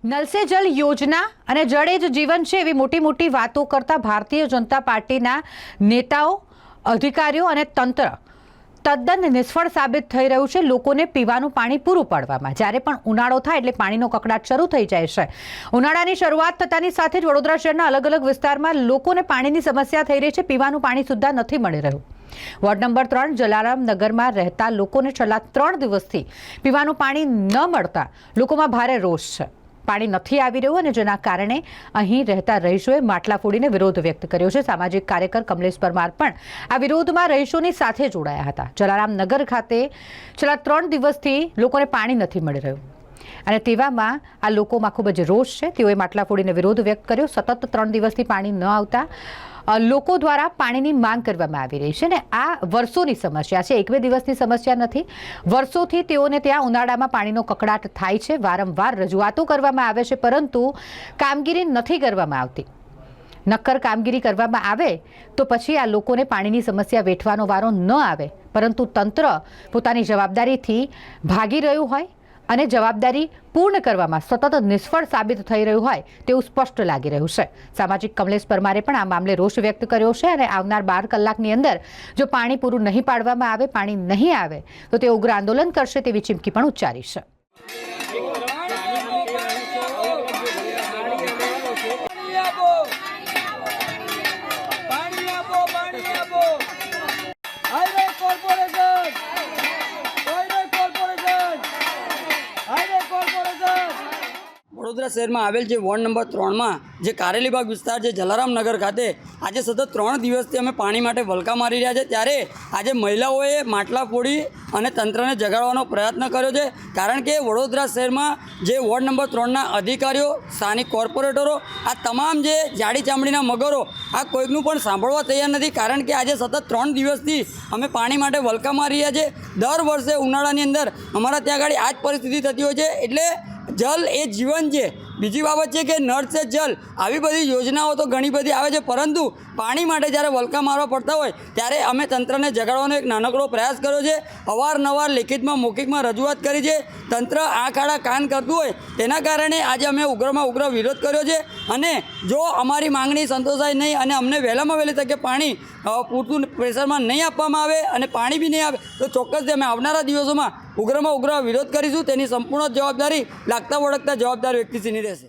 Null સે જલ યોજના અને જળ એ જ જીવન છે એવી મોટી મોટી વાતો કરતા ભારતીય જનતા પાર્ટીના નેતાઓ, અધિકારીઓ અને તંત્ર તદ્દન નિષ્ફળ સાબિત થઈ રહ્યું છે લોકોને પીવાનું પાણી પૂરું પાડવામાં। જ્યારે પણ ઉનાળો થાય એટલે પાણીનો કકડાટ શરૂ થઈ જાય છે। ઉનાળાની શરૂઆત થતાની સાથે જ વડોદરા શહેરના અલગ અલગ વિસ્તારમાં લોકોને પાણીની સમસ્યા થઈ રહી છે। પીવાનું પાણી સુદ્ધા નથી મળી રહ્યું। વોર્ડ નંબર 3 જલારામ નગરમાં રહેતા લોકોને છેલ્લા 3 દિવસથી પીવાનું પાણી ન મળતા લોકોમાં ભારે રોષ છે। પાણી નથી આવી રહ્યું અને જેના કારણે અહીં રહેતા રહીશોએ માટલા ફોડીને વિરોધ વ્યક્ત કર્યો છે। સામાજિક કાર્યકર કમલેશ પરમાર પણ આ વિરોધમાં રહીશોની સાથે જોડાયા હતા। જલારામ નગર ખાતે છેલ્લા 3 દિવસથી લોકોને પાણી નથી મળી રહ્યું અને તેવામાં આ લોકોમાં ખૂબ જ રોષ છે। તેઓએ માટલા ફોડીને વિરોધ વ્યક્ત કર્યો। સતત 3 દિવસથી પાણી ન આવતા લોકો દ્વારા પાણીની માંગ કરવામાં આવી રહી છે ને આ વર્ષોની સમસ્યા છે। 1-2 દિવસની સમસ્યા નથી, વર્ષોથી તેઓને ત્યાં ઉનાળામાં પાણીનો કકડાટ થાય છે। વારંવાર રજૂઆતો કરવામાં આવે છે પરંતુ કામગીરી નથી કરવામાં આવતી। નક્કર કામગીરી કરવામાં આવે તો પછી આ લોકોને પાણીની સમસ્યા વેઠવાનો વારો ન આવે, પરંતુ તંત્ર પોતાની જવાબદારીથી ભાગી રહ્યું હોય અને જવાબદારી પૂર્ણ કરવામાં સતત નિષ્ફળ સાબિત થઈ રહ્યું હોય તેવું સ્પષ્ટ લાગી રહ્યું છે। સામાજિક કમલેશ પરમારે પણ આ મામલે રોષ વ્યક્ત કર્યો છે અને આવનાર 12 કલાકની અંદર જો પાણી પૂરું નહીં પાડવામાં આવે, પાણી નહીં આવે તો તે ઉગ્ર આંદોલન કરશે તેવી ચીમકી પણ ઉચ્ચારી છે। વડોદરા શહેરમાં આવેલ જે વોર્ડ નંબર 3માં જે કારેલીબાગ વિસ્તાર છે જલારામ નગર ખાતે આજે સતત 3 દિવસથી અમે પાણી માટે વલકા મારી રહ્યા છે। ત્યારે આજે મહિલાઓએ માટલા ફોડી અને તંત્રને જગાડવાનો પ્રયત્ન કર્યો છે, કારણ કે વડોદરા શહેરમાં જે વોર્ડ નંબર 3ના અધિકારીઓ, સ્થાનિક કોર્પોરેટરો, આ તમામ જે જાડી ચામડીના મગરો આ કોઈકનું પણ સાંભળવા તૈયાર નથી। કારણ કે આજે સતત 3 દિવસથી અમે પાણી માટે વલકા મારી રહ્યા છે। દર વર્ષે ઉનાળાની અંદર અમારા ત્યાં આગળ આ જ પરિસ્થિતિ થતી હોય છે। એટલે જલ એ જીવન છે। બીજી બાબત છે કે નળ સે જલ આવી બધી યોજનાઓ તો ઘણી બધી આવે છે, પરંતુ પાણી માટે જ્યારે વલકા મારવા પડતા હોય ત્યારે અમે તંત્રને જગાડવાનો એક નાનકડો પ્રયાસ કર્યો છે। અવારનવાર લેખિતમાં મૌખિકમાં રજૂઆત કરી છે। તંત્ર આંખ આડા કાન કરતું હોય તેના કારણે આજે અમે ઉગ્રમાં ઉગ્ર વિરોધ કર્યો છે અને જો અમારી માંગણી સંતોષાય નહીં અને અમને વહેલામાં વહેલી તકે પાણી પૂરતું પ્રેશરમાં નહીં આપવામાં આવે અને પાણી બી નહીં આવે તો ચોક્કસથી અમે આવનારા દિવસોમાં ઉગ્રમાં ઉગ્ર વિરોધ કરીશું। તેની સંપૂર્ણ જવાબદારી લાગતા વળગતા જવાબદાર વ્યક્તિશ્રીની રહેશે।